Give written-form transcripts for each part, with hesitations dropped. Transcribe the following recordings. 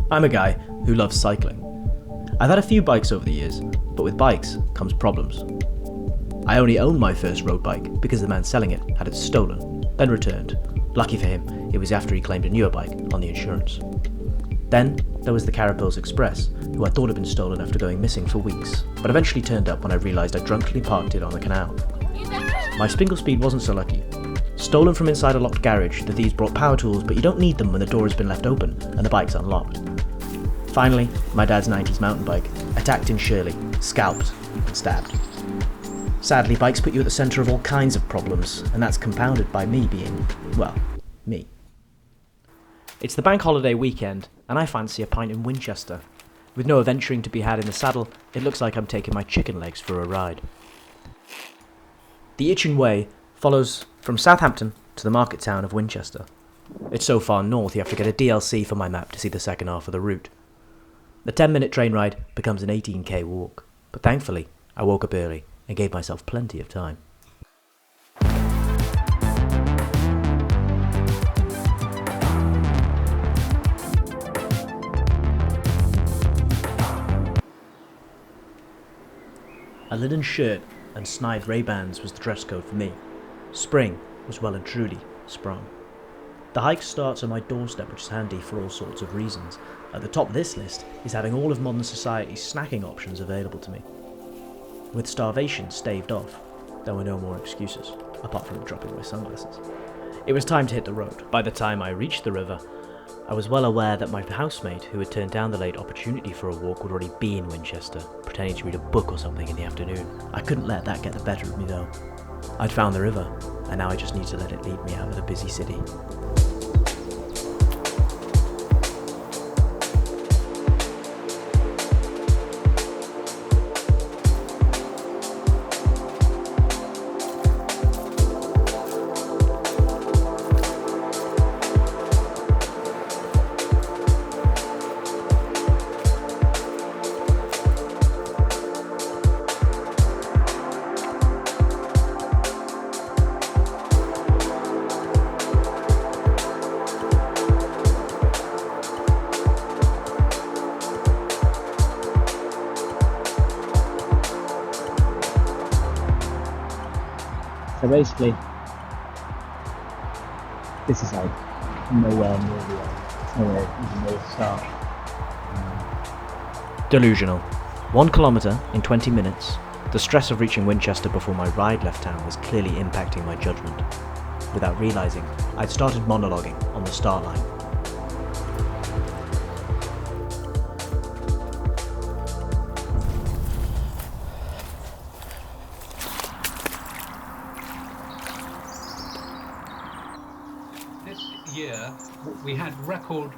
I'm a guy who loves cycling. I've had a few bikes over the years, but with bikes comes problems. I only owned my first road bike because the man selling it had it stolen, then returned. Lucky for him, it was after he claimed a newer bike on the insurance. Then there was the Carapils Express, who I thought had been stolen after going missing for weeks, but eventually turned up when I realised I drunkenly parked it on the canal. My Spingle Speed wasn't so lucky. Stolen from inside a locked garage, the thieves brought power tools, but you don't need them when the door has been left open and the bike's unlocked. Finally, my dad's 90s mountain bike, attacked in Shirley, scalped and stabbed. Sadly, bikes put you at the centre of all kinds of problems, and that's compounded by me being, well, me. It's the bank holiday weekend, and I fancy a pint in Winchester. With no adventuring to be had in the saddle, it looks like I'm taking my chicken legs for a ride. The Itchen Way follows from Southampton to the market town of Winchester. It's so far north you have to get a DLC for my map to see the second half of the route. The 10-minute train ride becomes an 18k walk, but thankfully I woke up early and gave myself plenty of time. A linen shirt and snide Ray-Bans was the dress code for me. Spring was well and truly sprung. The hike starts on my doorstep, which is handy for all sorts of reasons. At the top of this list is having all of modern society's snacking options available to me. With starvation staved off, there were no more excuses, apart from dropping my sunglasses. It was time to hit the road. By the time I reached the river, I was well aware that my housemate, who had turned down the late opportunity for a walk, would already be in Winchester, pretending to read a book or something in the afternoon. I couldn't let that get the better of me though. I'd found the river, and now I just need to let it lead me out of the busy city. So basically, this is like nowhere near the end. It's nowhere even near the start. Delusional. 1 kilometre in 20 minutes. The stress of reaching Winchester before my ride left town was clearly impacting my judgment. Without realising, I'd started monologuing on the start line. Year we had record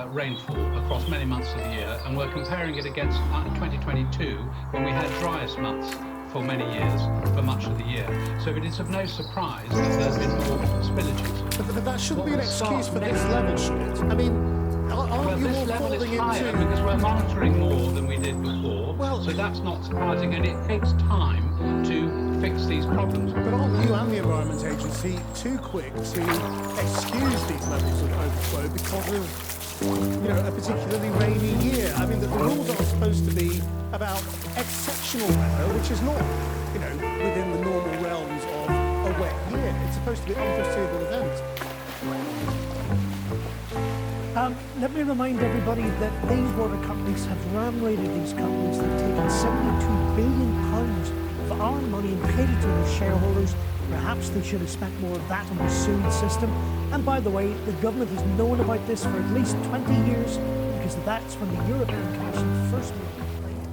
rainfall across many months of the year, and we're comparing it against 2022 when we had driest months for many years for much of the year. So it is of no surprise that there have been more spillages. But that shouldn't be an excuse for this level, should it? I mean, aren't you all falling higher into... because we're monitoring more than we did before, so that's not surprising, and it takes time to fix these problems. But aren't you and the Environment Agency too quick to excuse these levels of overflow because of, a particularly rainy year? I mean, the rules aren't supposed to be about exceptional weather, which is not, within the normal realms of a wet year. It's supposed to be unforeseeable events. Let me remind everybody that these water companies have ram-raided these companies. They've taken £72 billion of our money and paid it to the shareholders. Perhaps they should have spent more of that on the sewage system. And by the way, the government has known about this for at least 20 years, because that's when the European Commission first made a complaint.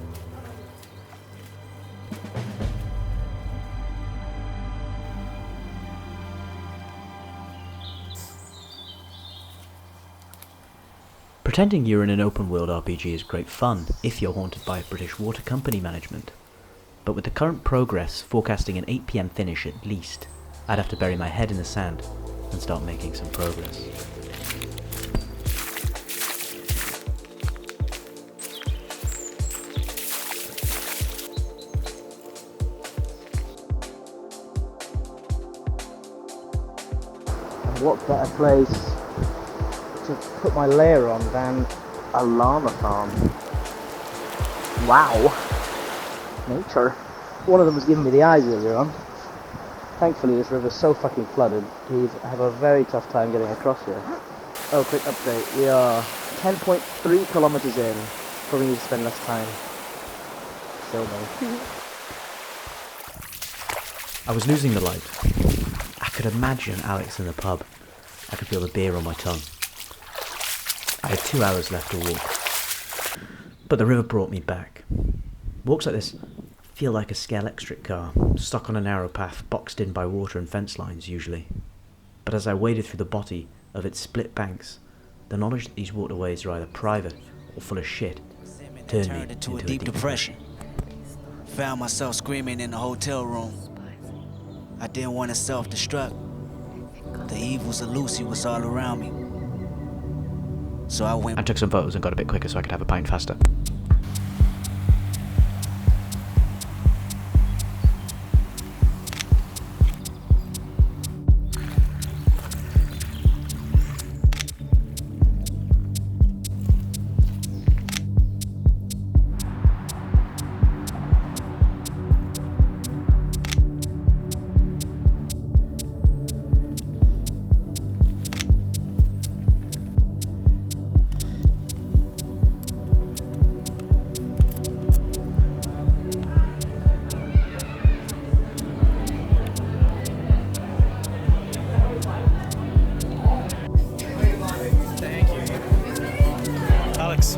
Pretending you're in an open-world RPG is great fun if you're haunted by British water company management. But with the current progress forecasting an 8 PM finish at least, I'd have to bury my head in the sand and start making some progress. And what better place to put my layer on than A llama farm. Wow. Nature. One of them was giving me the eyes earlier on. Thankfully this river's so fucking flooded, he'd have a very tough time getting across here. Oh, quick update. We are 10.3 kilometers in. Probably need to spend less time. So no. I was losing the light. I could imagine Alex in the pub. I could feel the beer on my tongue. I had 2 hours left to walk. But the river brought me back. Walks like this feel like a scale electric car, stuck on a narrow path, boxed in by water and fence lines usually. But as I waded through the body of its split banks, the knowledge that these waterways are either private or full of shit turned me into a deep depression. Found myself screaming in the hotel room. I didn't want to self-destruct. The evils of Lucy was all around me. So I went. I took some photos and got a bit quicker so I could have a pint faster. Alex,